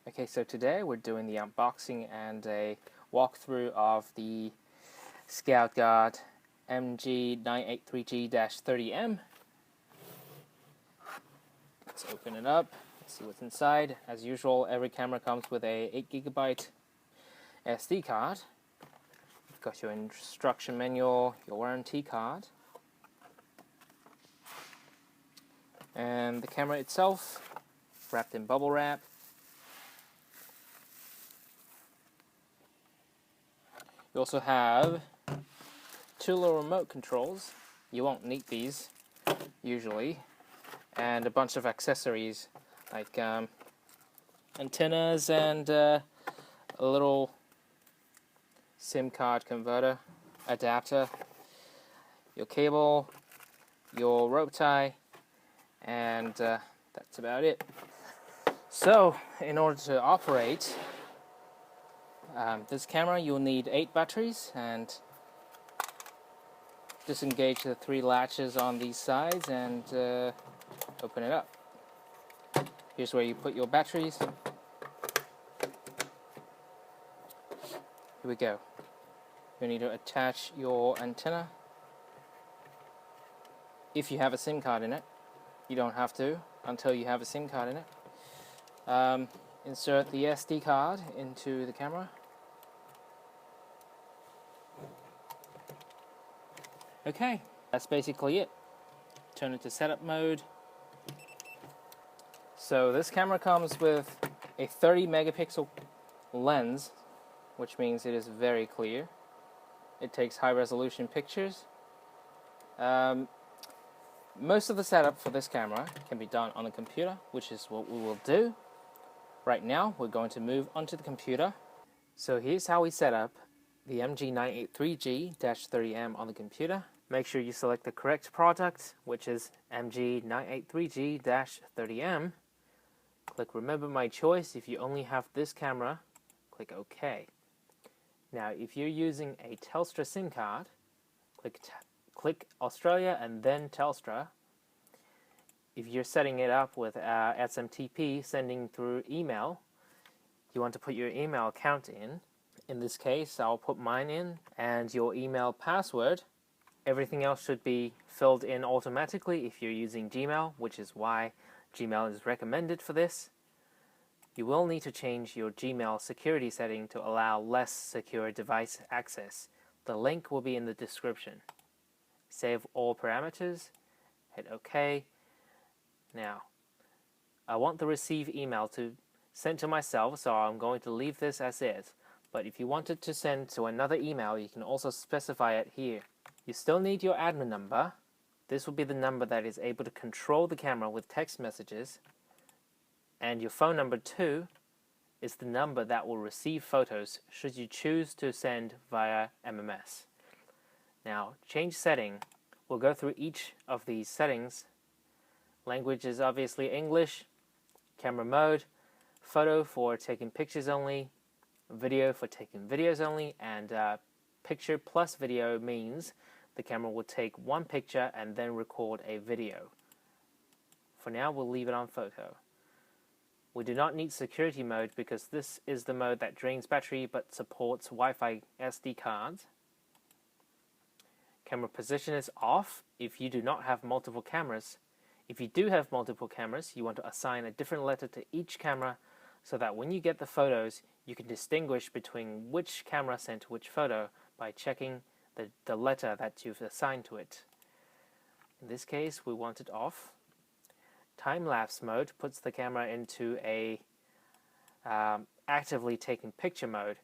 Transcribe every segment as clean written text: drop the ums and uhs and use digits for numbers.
Okay, so today we're doing the unboxing and a walkthrough of the Scout Guard MG983G-30M. Let's open it up, let's see what's inside. As usual, every camera comes with a 8GB SD card. You've got your instruction manual, your warranty card, and the camera itself wrapped in bubble wrap. You also have two little remote controls. You won't need these usually, and a bunch of accessories like antennas and a little SIM card converter adapter, your cable, your rope tie, and that's about it. So in order to operate this camera, you'll need 8 batteries, and disengage the 3 latches on these sides and open it up. Here's where you put your batteries. Here we go. You need to attach your antenna. If you have a SIM card in it, you don't have to until you have a SIM card in it. Insert the SD card into the camera. Okay, that's basically it. Turn it to setup mode. So this camera comes with a 30 megapixel lens, which means it is very clear. It takes high resolution pictures. Most of the setup for this camera can be done on the computer, which is what we will do. Right now, we're going to move onto the computer. So here's how we set up the MG983G-30M on the computer. Make sure you select the correct product, which is MG983G-30M. Click Remember My Choice. If you only have this camera, click OK. Now, if you're using a Telstra SIM card, click Australia and then Telstra. If you're setting it up with SMTP, sending through email, you want to put your email account in. In this case, I'll put mine in, and your email password. Everything else should be filled in automatically if you're using Gmail, which is why Gmail is recommended for this. You will need to change your Gmail security setting to allow less secure device access. The link will be in the description. Save all parameters, hit OK. Now, I want the receive email to send to myself, so I'm going to leave this as is. But if you wanted to send to another email, you can also specify it here. You still need your admin number. This will be the number that is able to control the camera with text messages. And your phone number too is the number that will receive photos should you choose to send via MMS. Now, change setting. We'll go through each of these settings. Language is obviously English. Camera mode, photo for taking pictures only, video for taking videos only, and picture plus video means the camera will take one picture and then record a video. For now, we'll leave it on photo. We do not need security mode because this is the mode that drains battery but supports Wi-Fi SD cards. Camera position is off if you do not have multiple cameras. If you do have multiple cameras, you want to assign a different letter to each camera so that when you get the photos, you can distinguish between which camera sent which photo by checking the letter that you've assigned to it. In this case, we want it off. Time-lapse mode puts the camera into a actively taking picture mode.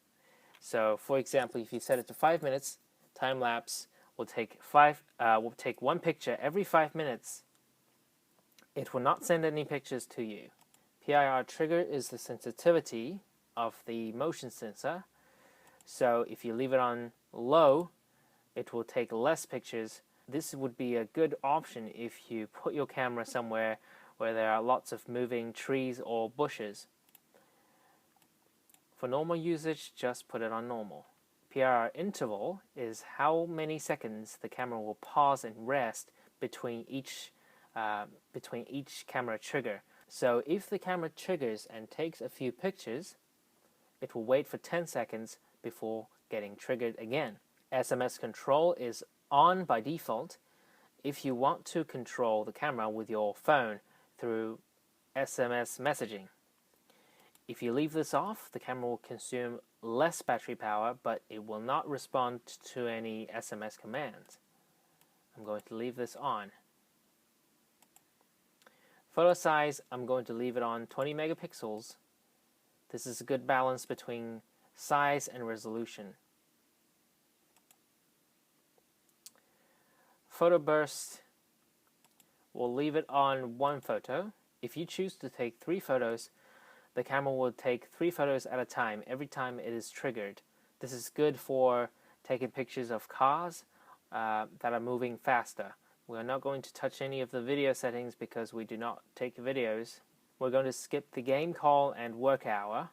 So, for example, if you set it to 5 minutes, time-lapse will take 1 picture every 5 minutes. It will not send any pictures to you. PIR trigger is the sensitivity of the motion sensor. So if you leave it on low, it will take less pictures. This would be a good option if you put your camera somewhere where there are lots of moving trees or bushes. For normal usage, just put it on normal. PIR interval is how many seconds the camera will pause and rest between each camera trigger. So if the camera triggers and takes a few pictures, it will wait for 10 seconds before getting triggered again. SMS control is on by default. If you want to control the camera with your phone through SMS messaging. If you leave this off, the camera will consume less battery power, but it will not respond to any SMS commands. I'm going to leave this on. Photo size, I'm going to leave it on 20 megapixels. This is a good balance between size and resolution. Photo burst, we'll leave it on 1 photo. If you choose to take 3 photos, the camera will take 3 photos at a time every time it is triggered. This is good for taking pictures of cars that are moving faster. We are not going to touch any of the video settings because we do not take videos. We're going to skip the game call and work hour.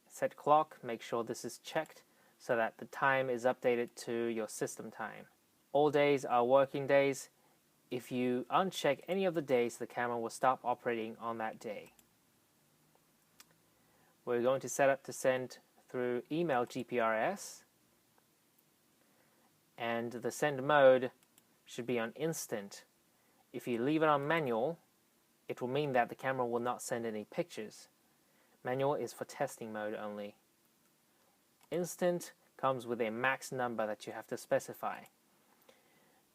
Set clock, make sure this is checked so that the time is updated to your system time. All days are working days. If you uncheck any of the days, the camera will stop operating on that day. We're going to set up to send through email gprs, and the send mode should be on instant. If you leave it on manual, it will mean that the camera will not send any pictures. Manual is for testing mode only. Instant comes with a max number that you have to specify.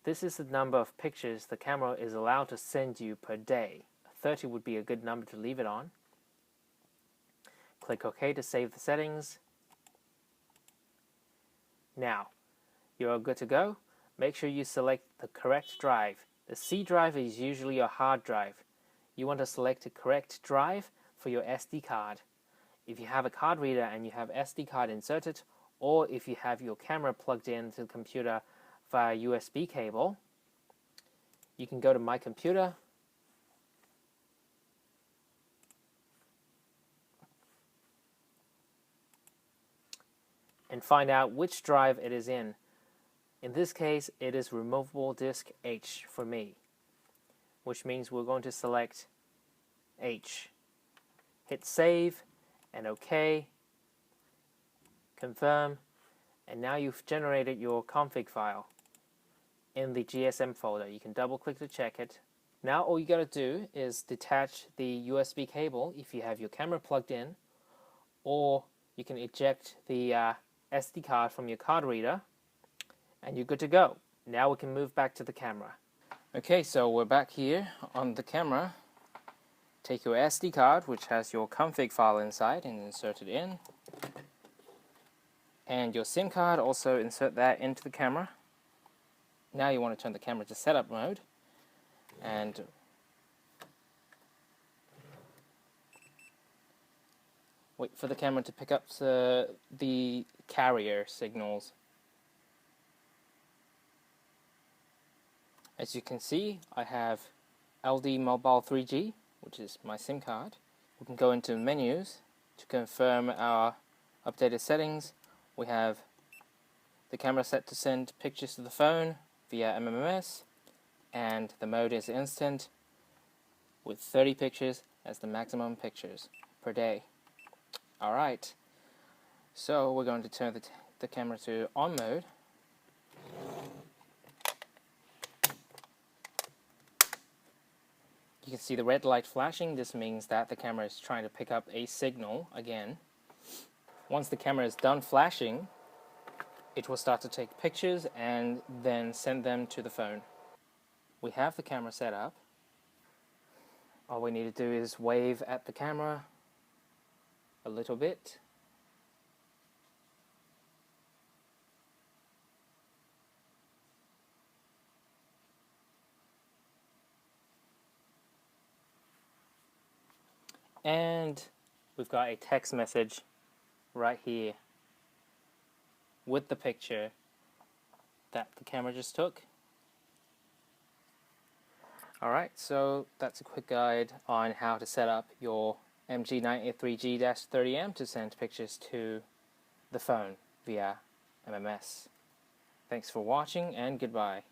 This is the number of pictures the camera is allowed to send you per day. 30 would be a good number to leave it on. Click OK to save the settings. Now, you're good to go. Make sure you select the correct drive. The C drive is usually your hard drive. You want to select the correct drive for your SD card. If you have a card reader and you have SD card inserted, or if you have your camera plugged into the computer via USB cable, you can go to My Computer, and find out which drive it is in. In this case, it is removable disk H for me, which means we're going to select H. Hit save and OK, confirm, and now you've generated your config file in the GSM folder. You can double click to check it. Now all you got to do is detach the USB cable if you have your camera plugged in, or you can eject the SD card from your card reader, and you're good to go. Now we can move back to the camera. Okay, so we're back here on the camera. Take your SD card, which has your config file inside, and insert it in. And your SIM card, also insert that into the camera. Now you want to turn the camera to setup mode, and wait for the camera to pick up the carrier signals. As you can see, I have LD Mobile 3G, which is my SIM card. We can go into menus to confirm our updated settings. We have the camera set to send pictures to the phone via MMS, and the mode is instant with 30 pictures as the maximum pictures per day. Alright, so we're going to turn the camera to on mode. You can see the red light flashing. This means that the camera is trying to pick up a signal again. Once the camera is done flashing, it will start to take pictures and then send them to the phone. We have the camera set up. All we need to do is wave at the camera a little bit. And we've got a text message right here with the picture that the camera just took. Alright, so that's a quick guide on how to set up your MG983G-30M to send pictures to the phone via MMS. Thanks for watching, and goodbye.